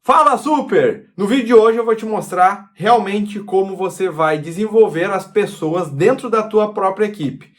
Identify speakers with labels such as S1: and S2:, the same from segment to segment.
S1: Fala Super! No vídeo de hoje eu vou te mostrar realmente como você vai desenvolver as pessoas dentro da tua própria equipe.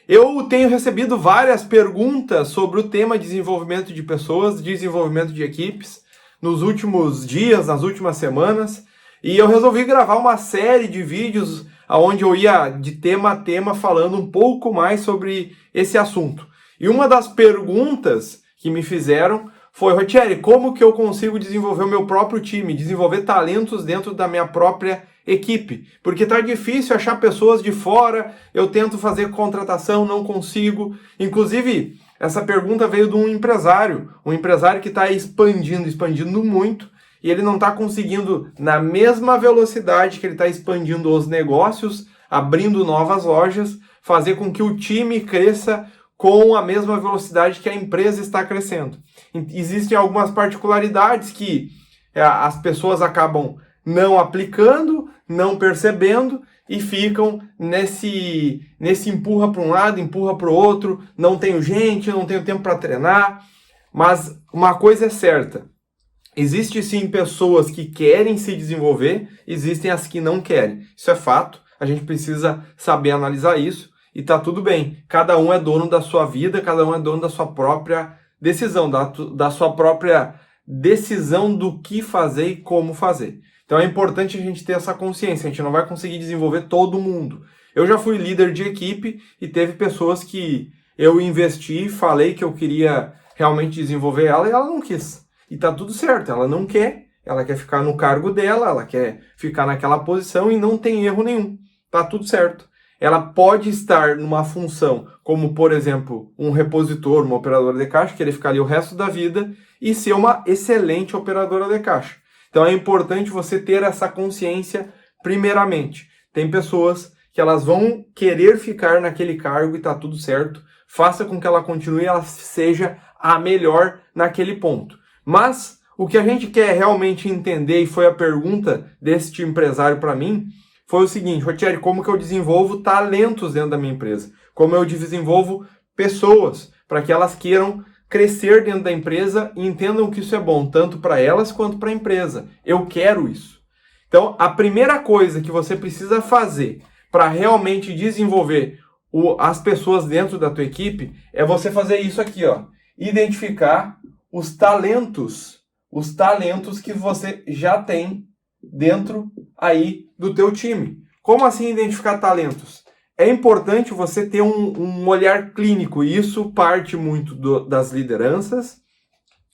S1: Eu tenho recebido várias perguntas sobre o tema desenvolvimento de pessoas, desenvolvimento de equipes, nos últimos dias, nas últimas semanas, e eu resolvi gravar uma série de vídeos onde eu ia de tema a tema falando um pouco mais sobre esse assunto. E uma das perguntas que me fizeram foi: Rotieri, como que eu consigo desenvolver o meu próprio time, desenvolver talentos dentro da minha própria equipe? Porque tá difícil achar pessoas de fora, eu tento fazer contratação, não consigo. Inclusive, essa pergunta veio de um empresário que está expandindo muito, e ele não está conseguindo, na mesma velocidade que ele está expandindo os negócios, abrindo novas lojas, fazer com que o time cresça com a mesma velocidade que a empresa está crescendo. Existem algumas particularidades que as pessoas acabam não aplicando, não percebendo e ficam nesse empurra para um lado, empurra para o outro, não tenho gente, não tenho tempo para treinar. Mas uma coisa é certa: existem sim pessoas que querem se desenvolver, existem as que não querem. Isso é fato, a gente precisa saber analisar isso. E tá tudo bem, cada um é dono da sua vida, cada um é dono da sua própria decisão, da sua própria decisão do que fazer e como fazer. Então é importante a gente ter essa consciência, a gente não vai conseguir desenvolver todo mundo. Eu já fui líder de equipe e teve pessoas que eu investi, falei que eu queria realmente desenvolver ela e ela não quis. E tá tudo certo, ela não quer, ela quer ficar no cargo dela, ela quer ficar naquela posição e não tem erro nenhum, tá tudo certo. Ela pode estar numa função como, por exemplo, um repositor, uma operadora de caixa, querer ficar ali o resto da vida e ser uma excelente operadora de caixa. Então é importante você ter essa consciência primeiramente. Tem pessoas que elas vão querer ficar naquele cargo e tá tudo certo. Faça com que ela continue e ela seja a melhor naquele ponto. Mas o que a gente quer realmente entender, e foi a pergunta deste empresário para mim, foi o seguinte: Rotieri, como que eu desenvolvo talentos dentro da minha empresa? Como eu desenvolvo pessoas para que elas queiram crescer dentro da empresa e entendam que isso é bom, tanto para elas quanto para a empresa. Eu quero isso. Então, a primeira coisa que você precisa fazer para realmente desenvolver as pessoas dentro da tua equipe é você fazer isso aqui, ó. Identificar os talentos que você já tem dentro aí do teu time. Como assim identificar talentos? É importante você ter um olhar clínico, e isso parte muito das lideranças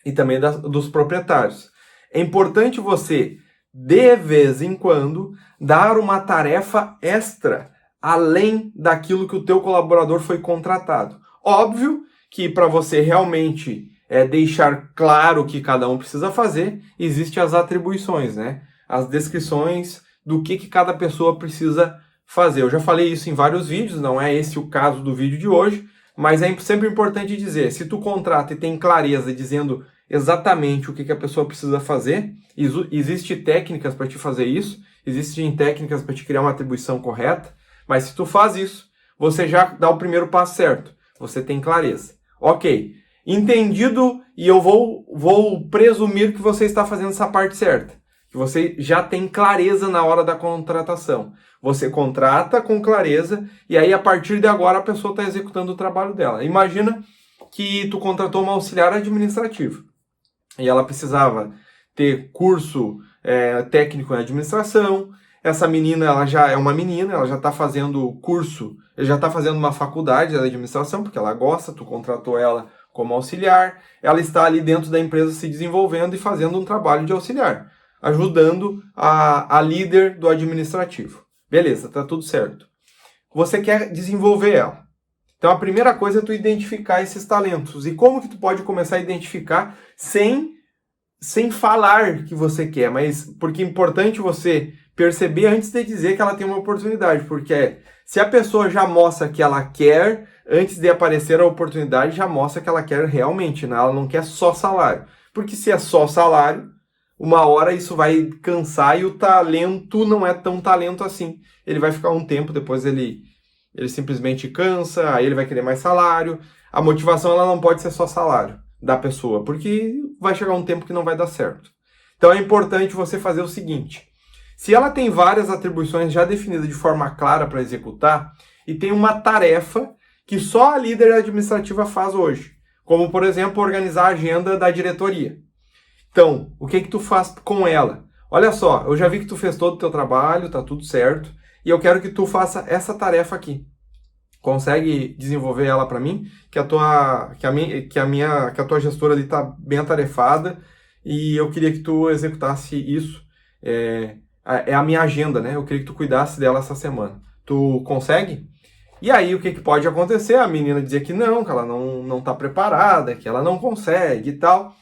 S1: e também dos proprietários. É importante você, de vez em quando, dar uma tarefa extra, além daquilo que o teu colaborador foi contratado. Óbvio que para você realmente deixar claro o que cada um precisa fazer, existem as atribuições, né? As descrições do que cada pessoa precisa fazer. Eu já falei isso em vários vídeos, não é esse o caso do vídeo de hoje, mas é sempre importante dizer: se tu contrata e tem clareza dizendo exatamente o que a pessoa precisa fazer, existem técnicas para te fazer isso, existem técnicas para te criar uma atribuição correta, mas se tu faz isso, você já dá o primeiro passo certo, você tem clareza. Ok, entendido, e eu vou presumir que você está fazendo essa parte certa, que você já tem clareza na hora da contratação. Você contrata com clareza e aí a partir de agora a pessoa está executando o trabalho dela. Imagina que tu contratou uma auxiliar administrativa e ela precisava ter curso técnico em administração. Essa menina, ela já é uma menina, ela já está fazendo curso, já está fazendo uma faculdade de administração porque ela gosta, tu contratou ela como auxiliar, ela está ali dentro da empresa se desenvolvendo e fazendo um trabalho de auxiliar, ajudando a líder do administrativo. Beleza, tá tudo certo. Você quer desenvolver ela. Então a primeira coisa é tu identificar esses talentos. E como que tu pode começar a identificar sem falar que você quer, mas porque é importante você perceber antes de dizer que ela tem uma oportunidade, porque se a pessoa já mostra que ela quer, antes de aparecer a oportunidade, já mostra que ela quer realmente, né? Ela não quer só salário. Porque se é só salário, uma hora isso vai cansar e o talento não é tão talento assim. Ele vai ficar um tempo, depois ele simplesmente cansa, aí ele vai querer mais salário. A motivação ela não pode ser só salário da pessoa, porque vai chegar um tempo que não vai dar certo. Então é importante você fazer o seguinte: se ela tem várias atribuições já definidas de forma clara para executar, e tem uma tarefa que só a líder administrativa faz hoje, como, por exemplo, organizar a agenda da diretoria. Então, o que tu faz com ela? Olha só, eu já vi que tu fez todo o teu trabalho, tá tudo certo, e eu quero que tu faça essa tarefa aqui. Consegue desenvolver ela para mim? Que a tua gestora ali tá bem atarefada, e eu queria que tu executasse isso. É a minha agenda, né? Eu queria que tu cuidasse dela essa semana. Tu consegue? E aí, o que pode acontecer? A menina dizer que ela não tá preparada, que ela não consegue e tal.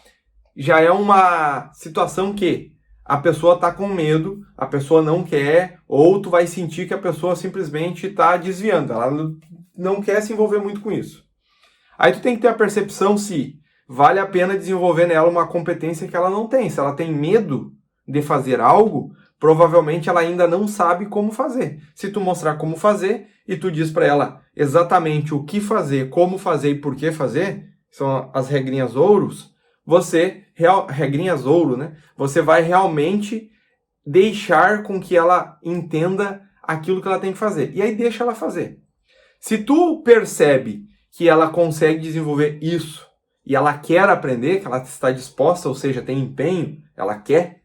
S1: Já é uma situação que a pessoa tá com medo, a pessoa não quer, ou tu vai sentir que a pessoa simplesmente tá desviando. Ela não quer se envolver muito com isso. Aí tu tem que ter a percepção se vale a pena desenvolver nela uma competência que ela não tem. Se ela tem medo de fazer algo, provavelmente ela ainda não sabe como fazer. Se tu mostrar como fazer e tu diz para ela exatamente o que fazer, como fazer e por que fazer, são as regrinhas ouros, regrinhas ouro, né? Você vai realmente deixar com que ela entenda aquilo que ela tem que fazer. E aí deixa ela fazer. Se tu percebe que ela consegue desenvolver isso e ela quer aprender, que ela está disposta, ou seja, tem empenho, ela quer,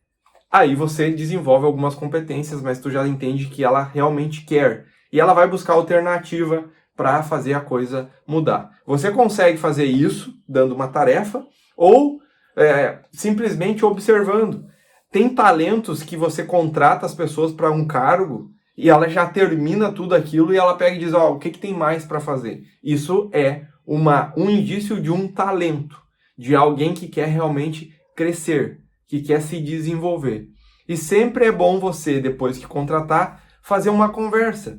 S1: aí você desenvolve algumas competências, mas tu já entende que ela realmente quer. E ela vai buscar alternativa para fazer a coisa mudar. Você consegue fazer isso dando uma tarefa ou simplesmente observando. Tem talentos que você contrata as pessoas para um cargo e ela já termina tudo aquilo e ela pega e diz, o que tem mais para fazer? Isso é um indício de um talento, de alguém que quer realmente crescer, que quer se desenvolver. E sempre é bom você, depois que contratar, fazer uma conversa.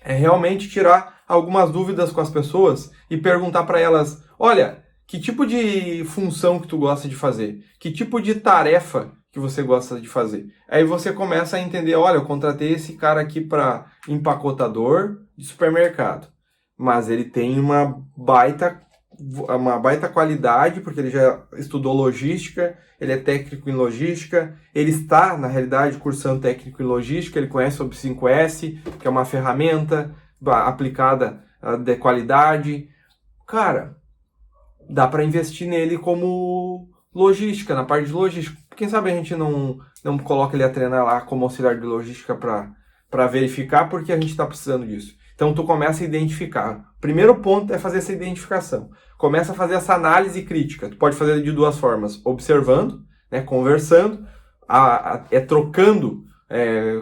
S1: É realmente tirar algumas dúvidas com as pessoas e perguntar para elas, olha, que tipo de função que tu gosta de fazer? Que tipo de tarefa que você gosta de fazer? Aí você começa a entender, olha, eu contratei esse cara aqui para empacotador de supermercado, mas ele tem uma baita qualidade, porque ele já estudou logística, ele é técnico em logística, ele está, na realidade, cursando técnico em logística, ele conhece sobre 5S, que é uma ferramenta aplicada de qualidade. Cara, dá para investir nele como logística, na parte de logística. Quem sabe a gente não coloca ele a treinar lá como auxiliar de logística para verificar, porque a gente está precisando disso. Então, tu começa a identificar. O primeiro ponto é fazer essa identificação. Começa a fazer essa análise crítica. Tu pode fazer de duas formas. Observando, né, conversando, trocando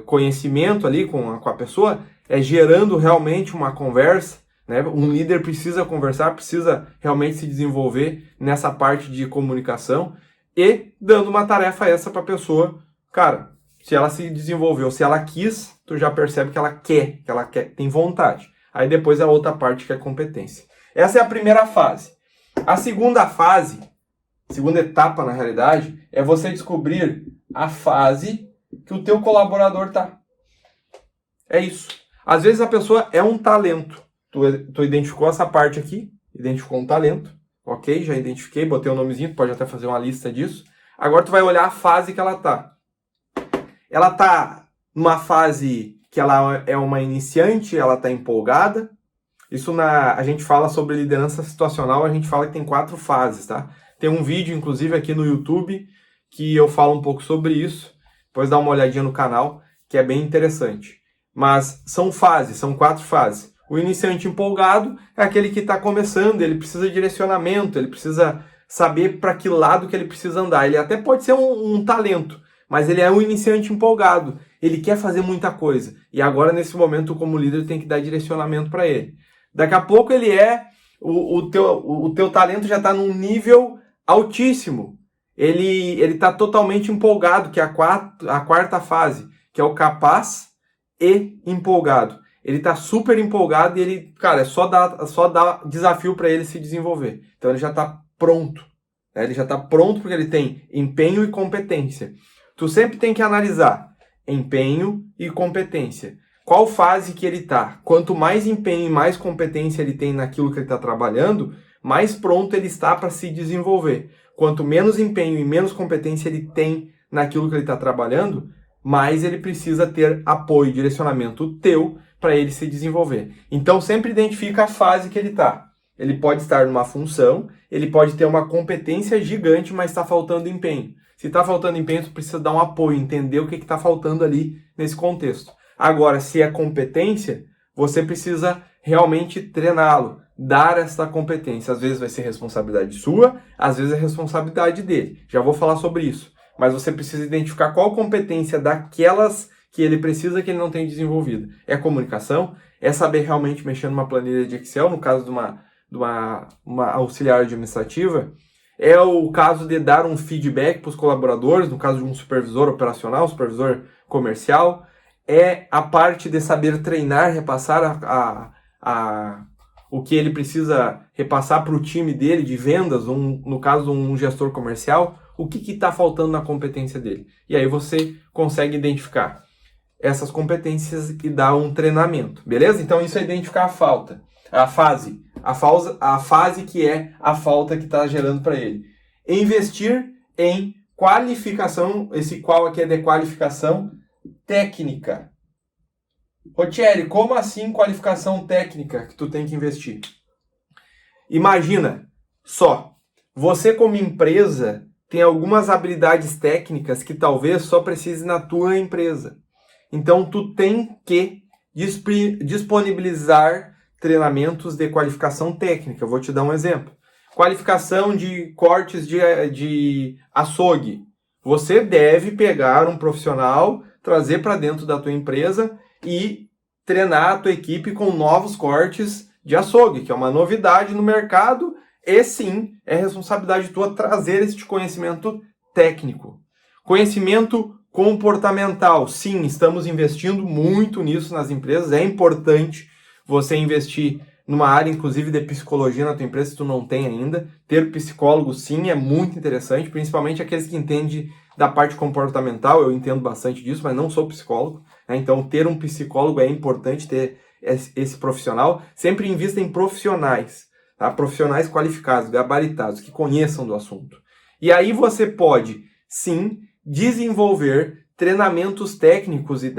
S1: conhecimento ali com a pessoa, gerando realmente uma conversa. Né? Um líder precisa conversar, precisa realmente se desenvolver nessa parte de comunicação e dando uma tarefa essa para a pessoa. Cara, se ela se desenvolveu, se ela quis, tu já percebe que ela quer, tem vontade. Aí depois a outra parte que é competência. Essa é a primeira fase. A segunda fase, segunda etapa na realidade, é você descobrir a fase que o teu colaborador tá. É isso. Às vezes a pessoa é um talento. Tu identificou essa parte aqui, identificou um talento, ok? Já identifiquei, botei o nomezinho, tu pode até fazer uma lista disso. Agora tu vai olhar a fase que ela tá. Ela tá numa fase que ela é uma iniciante, ela tá empolgada. Isso a gente fala sobre liderança situacional, a gente fala que tem 4 fases, tá? Tem um vídeo, inclusive, aqui no YouTube, que eu falo um pouco sobre isso. Depois dá uma olhadinha no canal, que é bem interessante. Mas são fases, são 4 fases. O iniciante empolgado é aquele que está começando, ele precisa de direcionamento, ele precisa saber para que lado que ele precisa andar. Ele até pode ser um talento, mas ele é um iniciante empolgado, ele quer fazer muita coisa. E agora, nesse momento, como líder, tem que dar direcionamento para ele. Daqui a pouco ele o teu talento já está num nível altíssimo. Ele está totalmente empolgado, que é a quarta fase, que é o capaz e empolgado. Ele está super empolgado e ele, cara, é só dar desafio para ele se desenvolver. Então ele já está pronto. Né? Ele já está pronto porque ele tem empenho e competência. Tu sempre tem que analisar empenho e competência. Qual fase que ele está? Quanto mais empenho e mais competência ele tem naquilo que ele está trabalhando, mais pronto ele está para se desenvolver. Quanto menos empenho e menos competência ele tem naquilo que ele está trabalhando, mais ele precisa ter apoio e direcionamento teu para ele se desenvolver. Então sempre identifica a fase que ele está. Ele pode estar numa função, ele pode ter uma competência gigante, mas está faltando empenho. Se está faltando empenho, tu precisa dar um apoio, entender o que está faltando ali nesse contexto. Agora, se é competência, você precisa realmente treiná-lo, dar essa competência. Às vezes vai ser responsabilidade sua, às vezes é responsabilidade dele. Já vou falar sobre isso. Mas você precisa identificar qual competência daquelas que ele precisa que ele não tem desenvolvido. É comunicação, é saber realmente mexer numa planilha de Excel, no caso de uma auxiliar administrativa, é o caso de dar um feedback para os colaboradores, no caso de um supervisor operacional, supervisor comercial, é a parte de saber treinar, repassar o que ele precisa repassar para o time dele de vendas, no caso de um gestor comercial, o que está faltando na competência dele. E aí você consegue identificar essas competências e dar um treinamento, beleza? Então isso é identificar a fase que é a falta que está gerando para ele. Investir em qualificação, esse qual aqui é de qualificação técnica. Ô Thierry, como assim qualificação técnica que tu tem que investir? Imagina só, você como empresa tem algumas habilidades técnicas que talvez só precise na tua empresa. Então tu tem que disponibilizar treinamentos de qualificação técnica. Eu vou te dar um exemplo. Qualificação de cortes de açougue. Você deve pegar um profissional, trazer para dentro da tua empresa e treinar a tua equipe com novos cortes de açougue, que é uma novidade no mercado, e sim, é responsabilidade tua trazer este conhecimento técnico. Conhecimento comportamental. Sim, estamos investindo muito nisso nas empresas, é importante você investir numa área, inclusive, de psicologia na tua empresa, se tu não tem ainda. Ter psicólogo, sim, é muito interessante, principalmente aqueles que entendem da parte comportamental. Eu entendo bastante disso, mas não sou psicólogo, né? Então, ter um psicólogo é importante, ter esse profissional. Sempre invista em profissionais, tá? Profissionais qualificados, gabaritados, que conheçam do assunto. E aí você pode, sim, desenvolver treinamentos técnicos e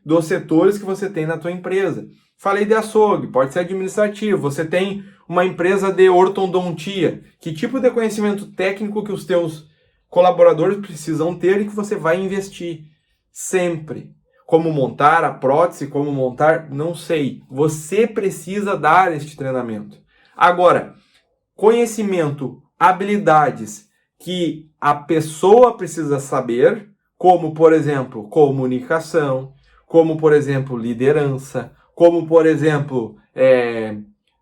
S1: dos setores que você tem na tua empresa. Falei de açougue, pode ser administrativo. Você tem uma empresa de ortodontia. Que tipo de conhecimento técnico que os teus colaboradores precisam ter e que você vai investir? Sempre. Como montar a prótese, como montar, não sei. Você precisa dar este treinamento. Agora, conhecimento, habilidades que a pessoa precisa saber, como, por exemplo, comunicação, como, por exemplo, liderança, como, por exemplo,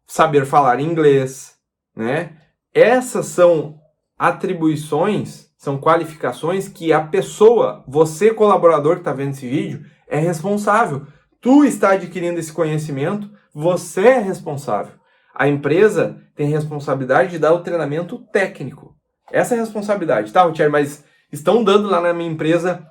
S1: saber falar inglês, né? Essas são atribuições, são qualificações que a pessoa, você colaborador que está vendo esse vídeo, é responsável. Tu está adquirindo esse conhecimento, você é responsável. A empresa tem responsabilidade de dar o treinamento técnico. Essa é a responsabilidade, tá, Thierry? Mas estão dando lá na minha empresa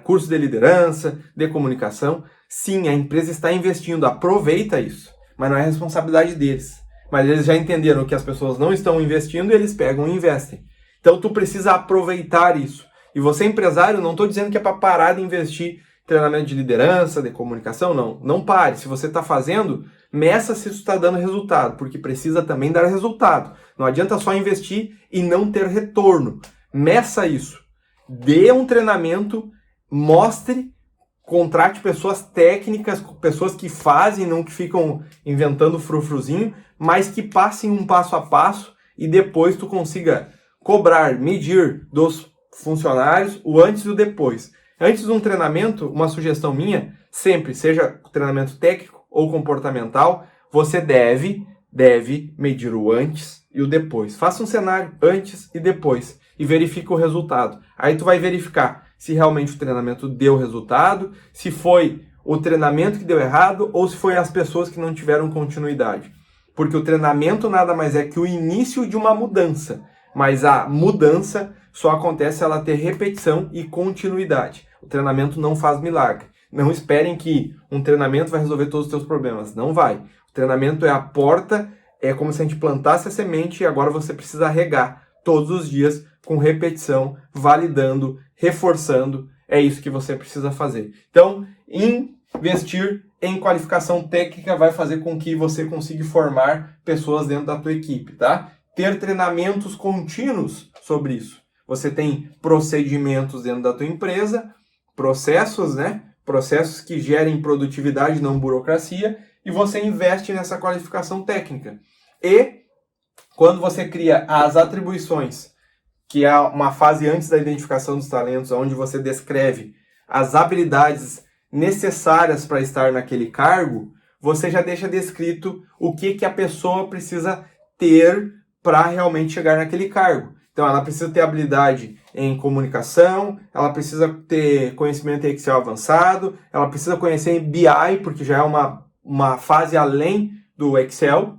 S1: curso de liderança, de comunicação. Sim, a empresa está investindo, aproveita isso. Mas não é responsabilidade deles. Mas eles já entenderam que as pessoas não estão investindo e eles pegam e investem. Então tu precisa aproveitar isso. E você, empresário, não estou dizendo que é para parar de investir em treinamento de liderança, de comunicação, não. Não pare. Se você está fazendo, meça se isso está dando resultado, porque precisa também dar resultado. Não adianta só investir e não ter retorno. Meça isso. Dê um treinamento, mostre, contrate pessoas técnicas, pessoas que fazem, não que ficam inventando frufruzinho, mas que passem um passo a passo e depois tu consiga cobrar, medir dos funcionários o antes e o depois. Antes de um treinamento, uma sugestão minha, sempre, seja treinamento técnico ou comportamental, você deve medir o antes e o depois. Faça um cenário antes e depois e verifique o resultado. Aí tu vai verificar se realmente o treinamento deu resultado, se foi o treinamento que deu errado ou se foi as pessoas que não tiveram continuidade. Porque o treinamento nada mais é que o início de uma mudança, mas a mudança só acontece se ela ter repetição e continuidade. O treinamento não faz milagre. Não esperem que um treinamento vai resolver todos os teus problemas. Não vai. O treinamento é a porta, é como se a gente plantasse a semente e agora você precisa regar todos os dias com repetição, validando, reforçando, é isso que você precisa fazer. Então, investir em qualificação técnica vai fazer com que você consiga formar pessoas dentro da tua equipe, tá? Ter treinamentos contínuos sobre isso. Você tem procedimentos dentro da tua empresa, processos, né? Processos que gerem produtividade, não burocracia, e você investe nessa qualificação técnica. E quando você cria as atribuições, que é uma fase antes da identificação dos talentos, onde você descreve as habilidades necessárias para estar naquele cargo, você já deixa descrito o que a pessoa precisa ter para realmente chegar naquele cargo. Então, ela precisa ter habilidade em comunicação, ela precisa ter conhecimento em Excel avançado, ela precisa conhecer em BI, porque já é uma fase além do Excel.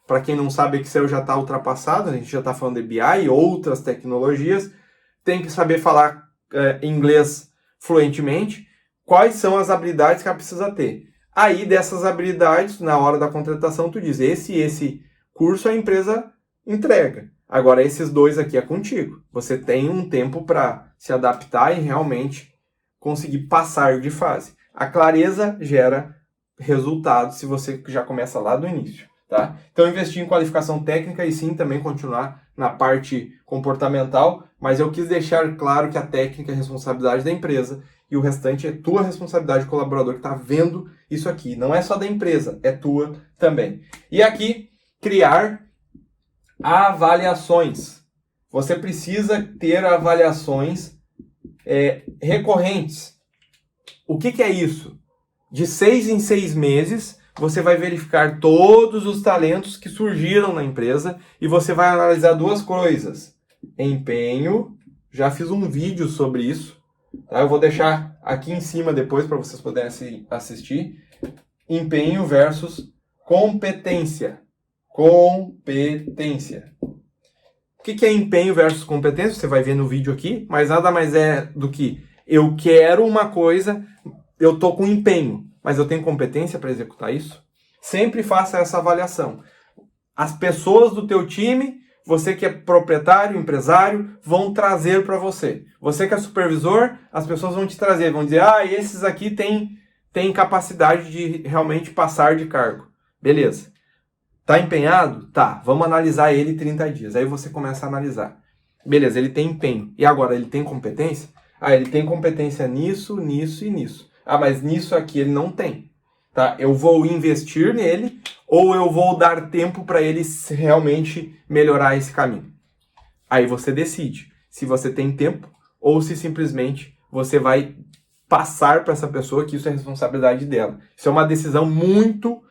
S1: Para quem não sabe, Excel já está ultrapassado, a gente já está falando de BI e outras tecnologias. Tem que saber falar inglês fluentemente. Quais são as habilidades que ela precisa ter? Aí, dessas habilidades, na hora da contratação, tu diz, esse curso a empresa entrega. Agora, esses dois aqui é contigo. Você tem um tempo para se adaptar e realmente conseguir passar de fase. A clareza gera resultado se você já começa lá do início, tá? Então, investir em qualificação técnica e sim também continuar na parte comportamental, mas eu quis deixar claro que a técnica é responsabilidade da empresa e o restante é tua responsabilidade, colaborador que está vendo isso aqui. Não é só da empresa, é tua também. E aqui, criar avaliações. Você precisa ter avaliações recorrentes. O que é isso? De 6 em 6 meses, você vai verificar todos os talentos que surgiram na empresa e você vai analisar duas coisas. Empenho, já fiz um vídeo sobre isso, tá? Eu vou deixar aqui em cima depois para vocês poderem assistir. Empenho versus competência. Competência. O que é empenho versus competência? Você vai ver no vídeo aqui, mas nada mais é do que eu quero uma coisa, eu estou com empenho, mas eu tenho competência para executar isso? Sempre faça essa avaliação. As pessoas do teu time, você que é proprietário, empresário, vão trazer para você. Você que é supervisor, as pessoas vão te trazer, vão dizer, esses aqui têm capacidade de realmente passar de cargo. Beleza. Tá empenhado? Tá, vamos analisar ele 30 dias. Aí você começa a analisar. Beleza, ele tem empenho. E agora, ele tem competência? Ele tem competência nisso, nisso e nisso. Mas nisso aqui ele não tem. Tá? Eu vou investir nele ou eu vou dar tempo para ele realmente melhorar esse caminho. Aí você decide se você tem tempo ou se simplesmente você vai passar para essa pessoa que isso é responsabilidade dela. Isso é uma decisão muito...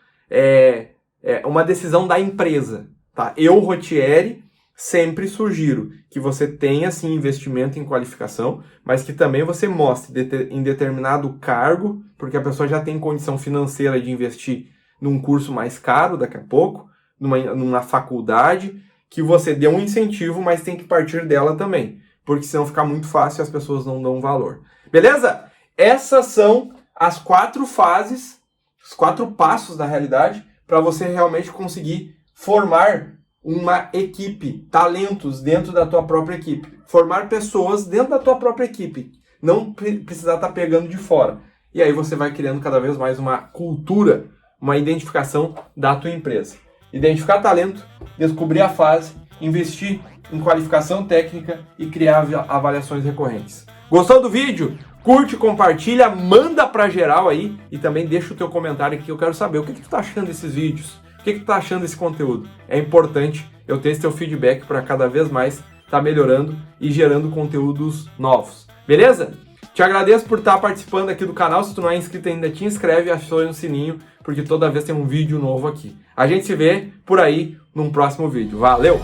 S1: uma decisão da empresa, tá? Eu, Rotieri, sempre sugiro que você tenha, sim, investimento em qualificação, mas que também você mostre em determinado cargo, porque a pessoa já tem condição financeira de investir num curso mais caro daqui a pouco, numa faculdade, que você dê um incentivo, mas tem que partir dela também, porque senão fica muito fácil e as pessoas não dão valor. Beleza? Essas são as 4 fases, os 4 passos da realidade, para você realmente conseguir formar uma equipe, talentos dentro da tua própria equipe. Formar pessoas dentro da tua própria equipe. Não precisar estar pegando de fora. E aí você vai criando cada vez mais uma cultura, uma identificação da tua empresa. Identificar talento, descobrir a fase, investir em qualificação técnica e criar avaliações recorrentes. Gostou do vídeo? Curte, compartilha, manda pra geral aí e também deixa o teu comentário aqui, eu quero saber o que tu tá achando desses vídeos, o que tu tá achando desse conteúdo. É importante eu ter esse teu feedback para cada vez mais tá melhorando e gerando conteúdos novos, beleza? Te agradeço por estar participando aqui do canal, se tu não é inscrito ainda, te inscreve e aciona o sininho, porque toda vez tem um vídeo novo aqui. A gente se vê por aí num próximo vídeo. Valeu!